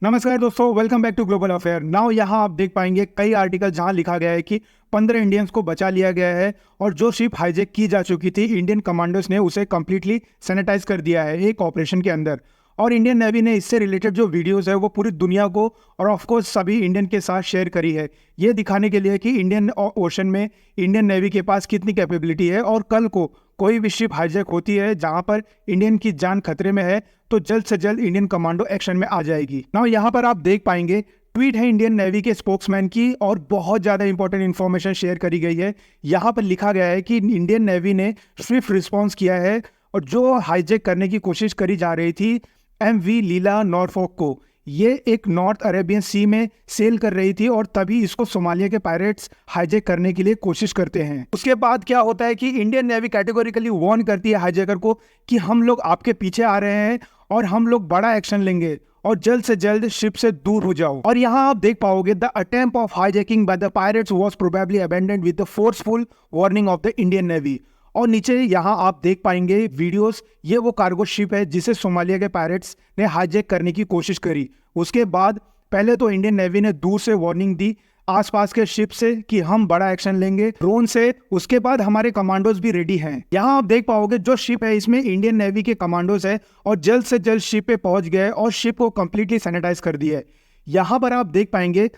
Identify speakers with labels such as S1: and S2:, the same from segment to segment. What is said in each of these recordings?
S1: नमस्कार दोस्तों, welcome back to global affair. Now यहाँ आप देख पाएंगे कई आर्टिकल जहाँ लिखा गया है कि 15 इंडियंस को बचा लिया गया है और जो शिप हाईजैक की जा चुकी थी इंडियन कमांडोज ने उसे कंप्लीटली सैनिटाइज कर दिया है एक ऑपरेशन के अंदर। और इंडियन नेवी ने इससे रिलेटेड जो वीडियोस है वो पूरी दुनिया को और ऑफ कोर्स सभी इंडियन के साथ शेयर करी है, ये दिखाने के लिए कि इंडियन ओशन में इंडियन नेवी के पास कितनी कैपेबिलिटी है। और कल को कोई भी शिप हाईजैक होती है जहां पर इंडियन की जान खतरे में है तो जल्द से जल्द इंडियन कमांडो एक्शन में आ जाएगी। नाउ यहाँ पर आप देख पाएंगे ट्वीट है इंडियन नेवी के स्पोक्समैन की और बहुत ज़्यादा इंपॉर्टेंट इन्फॉर्मेशन शेयर करी गई है। यहाँ पर लिखा गया है कि इंडियन नेवी ने स्विफ्ट रिस्पॉन्स किया है और जो हाईजैक करने की कोशिश करी जा रही थी MV लीला नॉरफॉक को, ये एक नॉर्थ अरेबियन सी में सेल कर रही थी और तभी इसको सोमालिया के पायरेट्स हाईजैक करने के लिए कोशिश करते हैं। उसके बाद क्या होता है कि इंडियन नेवी कैटेगोरिकली वार्न करती है हाईजैकर को कि हम लोग आपके पीछे आ रहे हैं और हम लोग बड़ा एक्शन लेंगे और जल्द से जल्द शिप से दूर हो जाओ। और यहाँ आप देख पाओगे the attempt of hijacking by the pirates was probably abandoned with the forceful warning of the Indian navy. और नीचे यहाँ आप देख पाएंगे वीडियोस, ये वो कार्गो शिप है जिसे सोमालिया के पायरेट्स ने हाईजैक करने की कोशिश करी। उसके बाद पहले तो इंडियन नेवी ने दूर से वार्निंग दी आसपास के शिप से कि हम बड़ा एक्शन लेंगे ड्रोन से। उसके बाद हमारे कमांडोज भी रेडी हैं। यहाँ आप देख पाओगे जो शिप है इसमें इंडियन नेवी के कमांडोज है और जल्द से जल्द शिप पे पहुंच गए और शिप को कंप्लीटली सैनिटाइज कर दिया है। यहाँ पर आप देख पाएंगे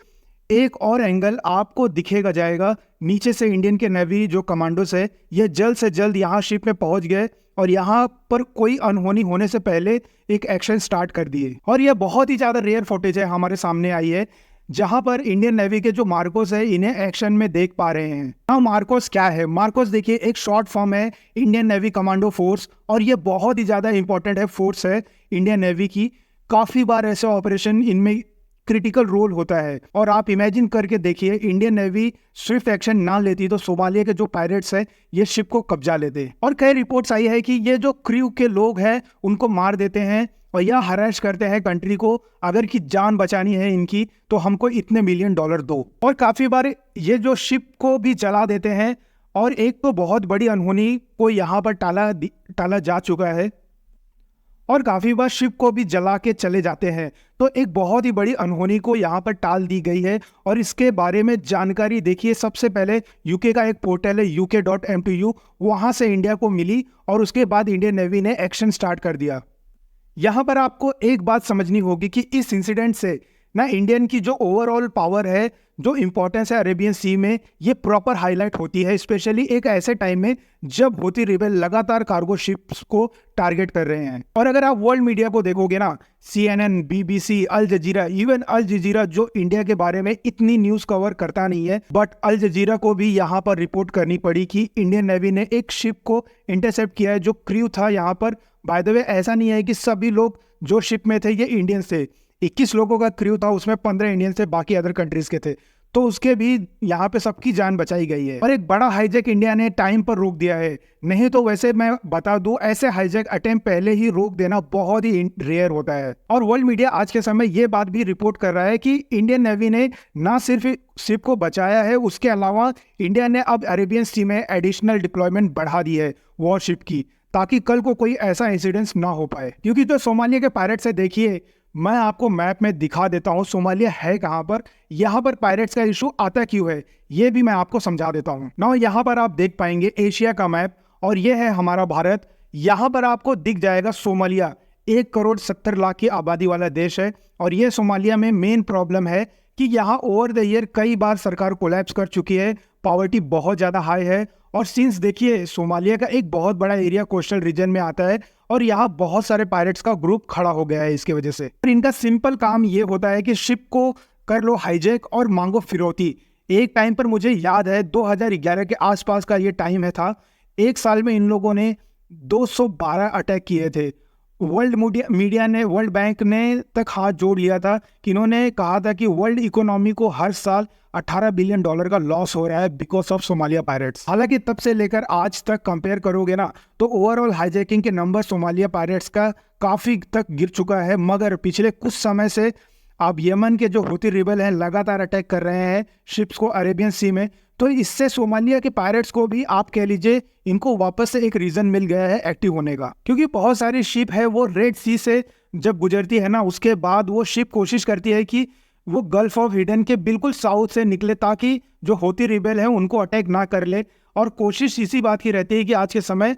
S1: एक और एंगल आपको दिखेगा जाएगा नीचे से इंडियन के नेवी जो कमांडोज है ये जल्द से जल्द यहाँ शिप में पहुंच गए और यहाँ पर कोई अनहोनी होने से पहले एक एक्शन स्टार्ट कर दिए। और यह बहुत ही ज़्यादा रेयर फुटेज है हमारे सामने आई है जहां पर इंडियन नेवी के जो मार्कोस है इन्हें एक्शन में देख पा रहे हैं। हाँ, मार्कोस क्या है? मार्कोस देखिए एक शॉर्ट फॉर्म है इंडियन नेवी कमांडो फोर्स और ये बहुत ही ज़्यादा इंपॉर्टेंट है फोर्स है इंडियन नेवी की। काफ़ी बार ऐसे ऑपरेशन इनमें क्रिटिकल रोल होता है और आप इमेजिन करके देखिए इंडियन नेवी स्विफ्ट एक्शन ना लेती तो सोमालिया के जो पायरेट्स है ये शिप को कब्जा लेते। और कई रिपोर्ट्स आई है कि ये जो क्रू के लोग हैं उनको मार देते हैं और यह हरास करते हैं कंट्री को, अगर की जान बचानी है इनकी तो हमको इतने $1 मिलियन दो। और काफ़ी बार ये जो शिप को भी जला देते हैं और एक तो बहुत बड़ी अनहोनी को यहाँ पर टाला जा चुका है और काफ़ी बार शिप को भी जला के चले जाते हैं। तो एक बहुत ही बड़ी अनहोनी को यहाँ पर टाल दी गई है और इसके बारे में जानकारी देखिए सबसे पहले यूके का एक पोर्टल है uk.m2u, वहाँ से इंडिया को मिली और उसके बाद इंडियन नेवी ने एक्शन स्टार्ट कर दिया। यहाँ पर आपको एक बात समझनी होगी कि इस इंसिडेंट से ना इंडियन की जो ओवरऑल पावर है, जो इंपॉर्टेंस है अरेबियन सी में, ये प्रॉपर हाईलाइट होती है, स्पेशली एक ऐसे टाइम में जब हूती रिबेल लगातार कार्गो शिप्स को टारगेट कर रहे हैं। और अगर आप वर्ल्ड मीडिया को देखोगे ना, CNN, BBC, अल जजीरा, इवन अल जजीरा जो इंडिया के बारे में इतनी न्यूज़ कवर करता नहीं है, बट अल जजीरा को भी यहाँ पर रिपोर्ट करनी पड़ी कि इंडियन नेवी ने एक शिप को इंटरसेप्ट किया है जो क्रू था यहाँ पर। बाय द वे ऐसा नहीं है कि सभी लोग जो शिप में थे ये इंडियंस थे, 21 लोगों का क्रू था, उसमें 15 इंडियंस थे, बाकी अदर कंट्रीज के थे, तो उसके भी यहाँ पे सबकी जान बचाई गई है। और एक बड़ा हाईजैक इंडिया ने टाइम पर रोक दिया है, नहीं तो वैसे मैं बता दूं ऐसे हाईजैक अटेम्प्ट पहले ही रोक देना बहुत ही रेयर होता है। और वर्ल्ड मीडिया आज के समय ये बात भी रिपोर्ट कर रहा है कि इंडियन नेवी ने ना सिर्फ शिप को बचाया है, उसके अलावा इंडिया ने अब अरेबियन सी में एडिशनल डिप्लॉयमेंट बढ़ा दी है वॉरशिप की, ताकि कल को कोई ऐसा इंसिडेंस ना हो पाए। क्योंकि जो सोमालिया के पायरेट्स है, देखिए मैं आपको मैप में दिखा देता हूँ सोमालिया है कहाँ पर, यहाँ पर पायरेट्स का इशू आता क्यों है ये भी मैं आपको समझा देता हूँ। ना यहाँ पर आप देख पाएंगे एशिया का मैप और ये है हमारा भारत। यहाँ पर आपको दिख जाएगा सोमालिया 1,70,00,000 की आबादी वाला देश है और ये सोमालिया में मेन प्रॉब्लम है कि यहाँ ओवर द ईयर कई बार सरकार कोलैप्स कर चुकी है, पॉवर्टी बहुत ज़्यादा हाई है। और सिंस देखिए सोमालिया का एक बहुत बड़ा एरिया कोस्टल रीजन में आता है और यहाँ बहुत सारे पायरेट्स का ग्रुप खड़ा हो गया है इसके वजह से। और इनका सिंपल काम ये होता है कि शिप को कर लो हाईजैक और मांगो फिरौती। एक टाइम पर मुझे याद है 2011 के आसपास का ये टाइम है था, एक साल में इन लोगों ने 212 अटैक किए थे। वर्ल्ड मीडिया ने, वर्ल्ड बैंक ने तक हाथ जोड़ लिया था कि इन्होंने कहा था कि वर्ल्ड इकोनॉमी को हर साल $18 बिलियन का लॉस हो रहा है बिकॉज ऑफ सोमालिया पायरेट्स। हालांकि तब से लेकर आज तक कंपेयर करोगे ना तो ओवरऑल हाईजैकिंग के नंबर सोमालिया पायरेट्स का काफ़ी तक गिर चुका है। मगर पिछले कुछ समय से अब यमन के जो हूती रिबेल हैं लगातार अटैक कर रहे हैं शिप्स को अरेबियन सी में, तो इससे सोमालिया के पायरेट्स को भी आप कह लीजिए इनको वापस से एक रीजन मिल गया है एक्टिव होने का, क्योंकि बहुत सारी शिप है वो रेड सी से जब गुजरती है ना, उसके बाद वो शिप कोशिश करती है कि वो गल्फ ऑफ एडन के बिल्कुल साउथ से निकले ताकि जो हौती रिबेल है उनको अटैक ना कर ले। और कोशिश इसी बात की रहती है कि आज के समय,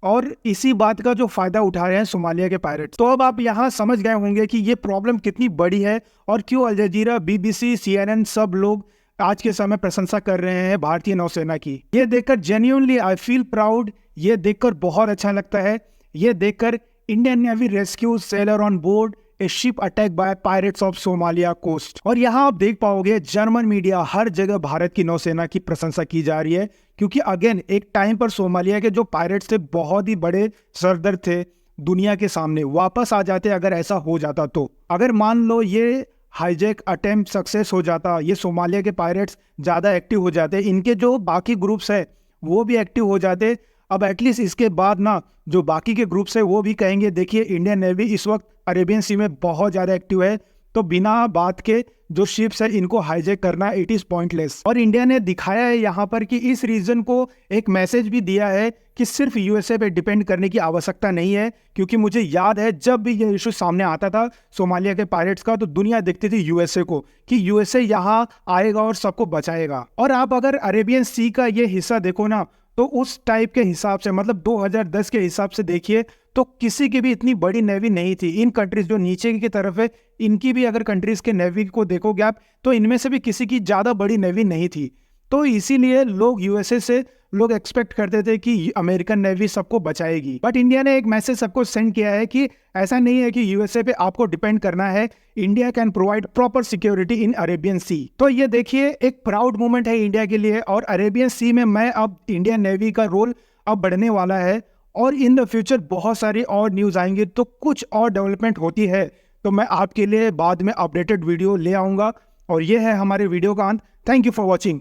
S1: और इसी बात का जो फायदा उठा रहे हैं सोमालिया के पायरेट्स। तो अब आप यहाँ समझ गए होंगे कि ये प्रॉब्लम कितनी बड़ी है और क्यों अल जजीरा, BBC, CNN सब लोग आज के समय प्रशंसा कर रहे हैं भारतीय नौसेना की। ये देखकर जेन्युइनली आई फील प्राउड। ये देखकर बहुत अच्छा लगता है। ये देखकर Indian navy rescue sailor on board a ship attack by pirates of Somalia coast. और यहाँ आप देख पाओगे जर्मन मीडिया हर जगह भारत की नौसेना की प्रशंसा की जा रही है, क्योंकि अगेन एक टाइम पर सोमालिया के जो पायरेट्स थे बहुत ही बड़े सरदर्द थे दुनिया के सामने। वापस आ जाते अगर ऐसा हो जाता तो। अगर मान लो ये हाईजैक अटेम्प्ट सक्सेस हो जाता, ये सोमालिया के पायरेट्स ज़्यादा एक्टिव हो जाते, इनके जो बाकी ग्रुप्स है वो भी एक्टिव हो जाते। अब एटलीस्ट इसके बाद ना जो बाकी के ग्रुप्स है वो भी कहेंगे देखिए इंडियन नेवी इस वक्त अरेबियन सी में बहुत ज़्यादा एक्टिव है, तो बिना बात के जो शिप्स है इनको हाईजैक करना इट इज़ पॉइंटलेस। और इंडिया ने दिखाया है यहाँ पर कि इस रीजन को एक मैसेज भी दिया है कि सिर्फ USA पे डिपेंड करने की आवश्यकता नहीं है। क्योंकि मुझे याद है जब भी ये इशू सामने आता था सोमालिया के पायरेट्स का, तो दुनिया देखती थी USA को कि USA यहाँ आएगा और सबको बचाएगा। और आप अगर अरेबियन सी का ये हिस्सा देखो ना, तो उस टाइप के हिसाब से, मतलब 2010 के हिसाब से देखिए तो किसी की भी इतनी बड़ी नेवी नहीं थी। इन कंट्रीज जो नीचे की तरफ है इनकी भी अगर कंट्रीज के नेवी को देखोगे आप, तो इनमें से भी किसी की ज़्यादा बड़ी नेवी नहीं थी। तो इसीलिए लोग USA से लोग एक्सपेक्ट करते थे कि अमेरिकन नेवी सबको बचाएगी। बट इंडिया ने एक मैसेज सबको सेंड किया है कि ऐसा नहीं है कि USA पे आपको डिपेंड करना है, India can provide proper security in Arabian Sea. तो ये देखिए एक प्राउड मोमेंट है इंडिया के लिए। और अरेबियन सी में मैं अब इंडियन नेवी का रोल अब बढ़ने वाला है और इन द फ्यूचर बहुत सारी और न्यूज़ आएंगे। तो कुछ और डेवलपमेंट होती है तो मैं आपके लिए बाद में अपडेटेड वीडियो ले आऊँगा। और ये है हमारे वीडियो का अंत। Thank you for watching.